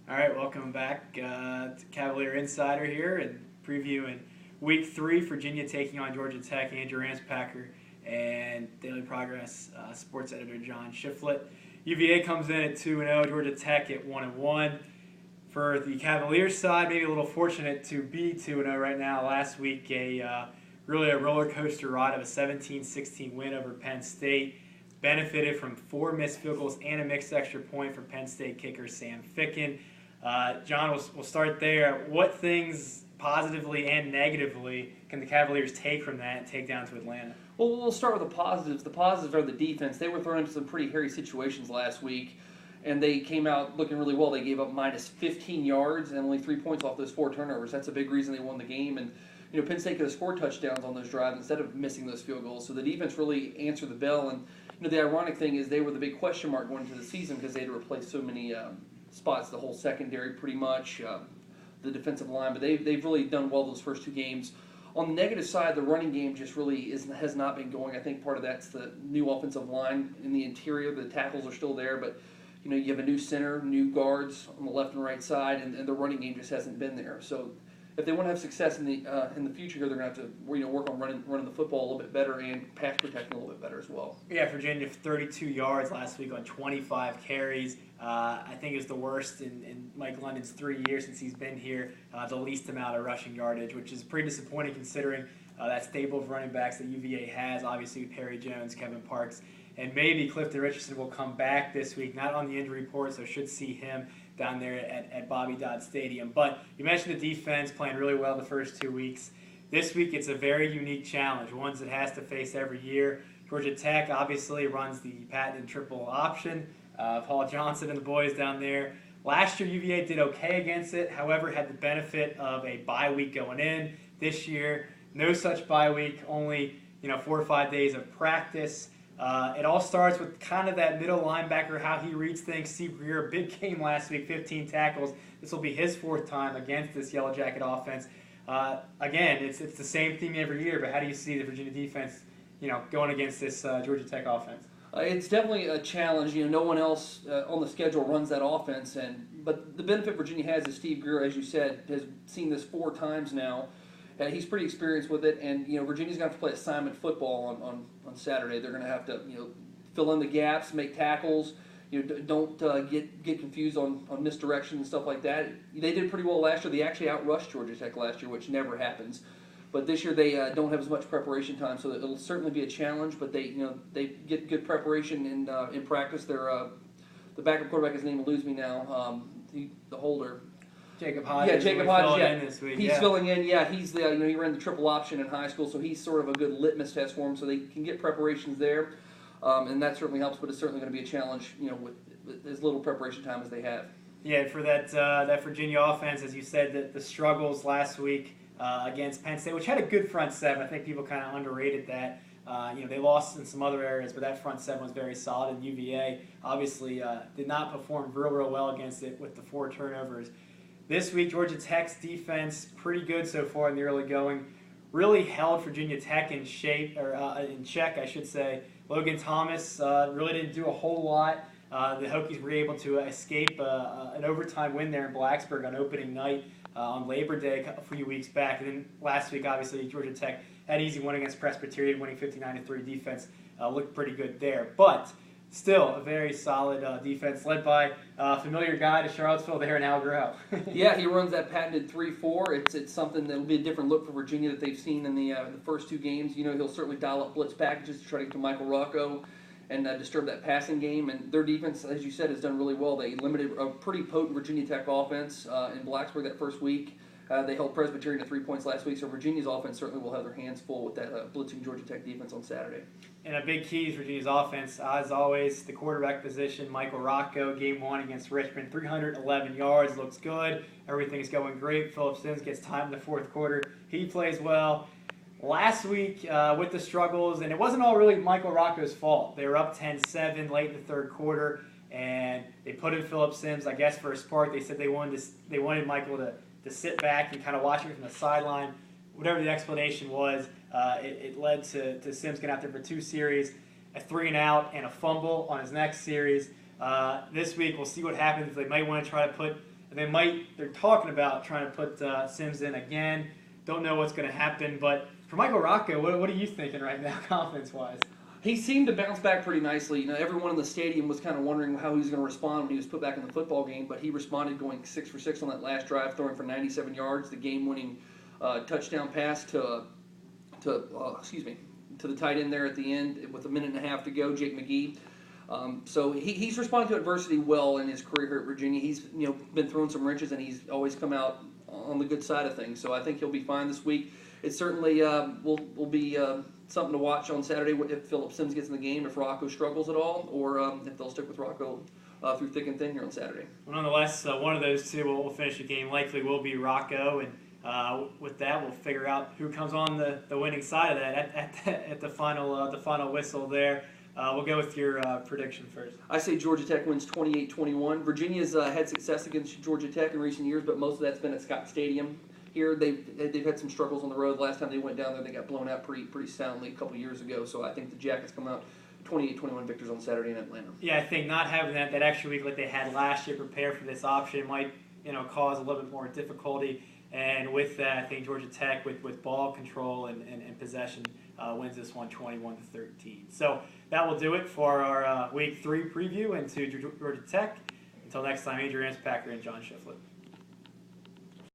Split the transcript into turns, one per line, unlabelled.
All right, welcome back to Cavalier Insider here and previewing Week 3, Virginia taking on Georgia Tech. Andrew Ramspacher and Daily Progress sports editor John Shifflett. UVA comes in at 2-0, Georgia Tech at 1-1. For the Cavaliers side, maybe a little fortunate to be 2-0 right now. Last week, really a roller coaster ride of a 17-16 win over Penn State. Benefited from 4 missed field goals and a mixed extra point for Penn State kicker Sam Ficken. John, we'll start there. What things positively and negatively can the Cavaliers take from that and take down to Atlanta?
Well, we'll start with the positives. The positives are the defense. They were thrown into some pretty hairy situations last week, and they came out looking really well. They gave up minus 15 yards and only 3 points off those 4 turnovers. That's a big reason they won the game. And Penn State could have scored touchdowns on those drives instead of missing those field goals. So the defense really answered the bell. And the ironic thing is they were the big question mark going into the season because they had to replace so many spots, the whole secondary pretty much, the defensive line. But they've really done well those first 2 games. On the negative side, the running game just really has not been going. I think part of that's the new offensive line in the interior. The tackles are still there, but you have a new center, new guards on the left and right side, and the running game just hasn't been there. So if they want to have success in the future here, they're going to have to work on running the football a little bit better and pass protecting a little bit better as well.
Yeah, Virginia 32 yards last week on 25 carries. I think it was the worst in Mike London's 3 years since he's been here. The least amount of rushing yardage, which is pretty disappointing considering that stable of running backs that UVA has. Obviously, Perry Jones, Kevin Parks, and maybe Clifton Richardson will come back this week. Not on the injury report, so should see him down there at Bobby Dodd Stadium. But you mentioned the defense playing really well the first 2 weeks. This week it's a very unique challenge, ones it has to face every year. Georgia Tech obviously runs the patented triple option. Paul Johnson and the boys down there. Last year UVA did okay against it, however had the benefit of a bye week going in. This year, no such bye week, only 4 or 5 days of practice. It all starts with kind of that middle linebacker, how he reads things. Steve Greer, big game last week, 15 tackles. This will be his 4th time against this Yellow Jacket offense. Again, it's the same theme every year, but how do you see the Virginia defense, going against this Georgia Tech offense?
It's definitely a challenge. No one else on the schedule runs that offense, but the benefit Virginia has is Steve Greer, as you said, has seen this 4 times now. He's pretty experienced with it, and Virginia's going to have to play assignment football on Saturday. They're going to have to fill in the gaps, make tackles. Don't get confused on misdirection and stuff like that. They did pretty well last year. They actually outrushed Georgia Tech last year, which never happens. But this year they don't have as much preparation time, so it'll certainly be a challenge. But they get good preparation in practice. The backup quarterback, his name eludes me now. The holder.
Jacob Hodges.
Yeah, Jacob Hodges.
Yeah, this week.
He's filling in. Yeah, he's the he ran the triple option in high school, so he's sort of a good litmus test for him. So they can get preparations there, and that certainly helps. But it's certainly going to be a challenge, with as little preparation time as they have.
Yeah, for that Virginia offense, as you said, the struggles last week against Penn State, which had a good front seven. I think people kind of underrated that. They lost in some other areas, but that front seven was very solid. And UVA obviously did not perform real well against it with the 4 turnovers. This week, Georgia Tech's defense, pretty good so far in the early going, really held Virginia Tech in check, I should say. Logan Thomas really didn't do a whole lot. The Hokies were able to escape an overtime win there in Blacksburg on opening night on Labor Day a few weeks back. And then last week, obviously, Georgia Tech had an easy win against Presbyterian, winning 59-3. Defense looked pretty good there. But still, a very solid defense led by a familiar guy to Charlottesville there in Al Groh.
Yeah, he runs that patented 3-4. It's something that will be a different look for Virginia that they've seen in the first 2 games. He'll certainly dial up blitz packages to try to get to Michael Rocco and disturb that passing game. And their defense, as you said, has done really well. They limited a pretty potent Virginia Tech offense in Blacksburg that first week. They held Presbyterian to 3 points last week, so Virginia's offense certainly will have their hands full with that blitzing Georgia Tech defense on Saturday.
And a big key is Virginia's offense, as always, the quarterback position. Michael Rocco, game 1 against Richmond, 311 yards, looks good. Everything's going great. Phillip Sims gets time in the 4th quarter. He plays well. Last week, with the struggles, and it wasn't all really Michael Rocco's fault. They were up 10-7 late in the 3rd quarter, and they put in Phillip Sims, I guess, for a spark. They said they wanted Michael to sit back and kind of watch him from the sideline. Whatever the explanation was, it led to Sims getting out there for 2 series, a 3-and-out, and a fumble on his next series. This week, we'll see what happens. They might want to try to put They're talking about trying to put Sims in again. Don't know what's going to happen, but for Michael Rocco, what are you thinking right now, confidence-wise?
He seemed to bounce back pretty nicely. Everyone in the stadium was kind of wondering how he was going to respond when he was put back in the football game, but he responded, going 6 for 6 on that last drive, throwing for 97 yards, the game-winning touchdown pass to the tight end there at the end with a minute and a half to go, Jake McGee. So he's responded to adversity well in his career here at Virginia. He's been throwing some wrenches, and he's always come out on the good side of things. So I think he'll be fine this week. It certainly will be something to watch on Saturday if Phillip Sims gets in the game, if Rocco struggles at all, or if they'll stick with Rocco through thick and thin here on Saturday.
Well, nonetheless, one of those two will finish the game. Likely will be Rocco, and with that, we'll figure out who comes on the winning side of that at the final whistle there. We'll go with your prediction first.
I say Georgia Tech wins 28-21. Virginia's had success against Georgia Tech in recent years, but most of that's been at Scott Stadium. Here, they've had some struggles on the road. Last time they went down there, they got blown out pretty soundly a couple years ago. So I think the Jackets come out 28-21 victors on Saturday in Atlanta.
Yeah, I think not having that extra week like they had last year prepared for this option might cause a little bit more difficulty. And with that, I think Georgia Tech with ball control and possession wins this one 21-13. So that will do it for our Week 3 preview into Georgia Tech. Until next time, Andrew Ramspacher and John Shifflett.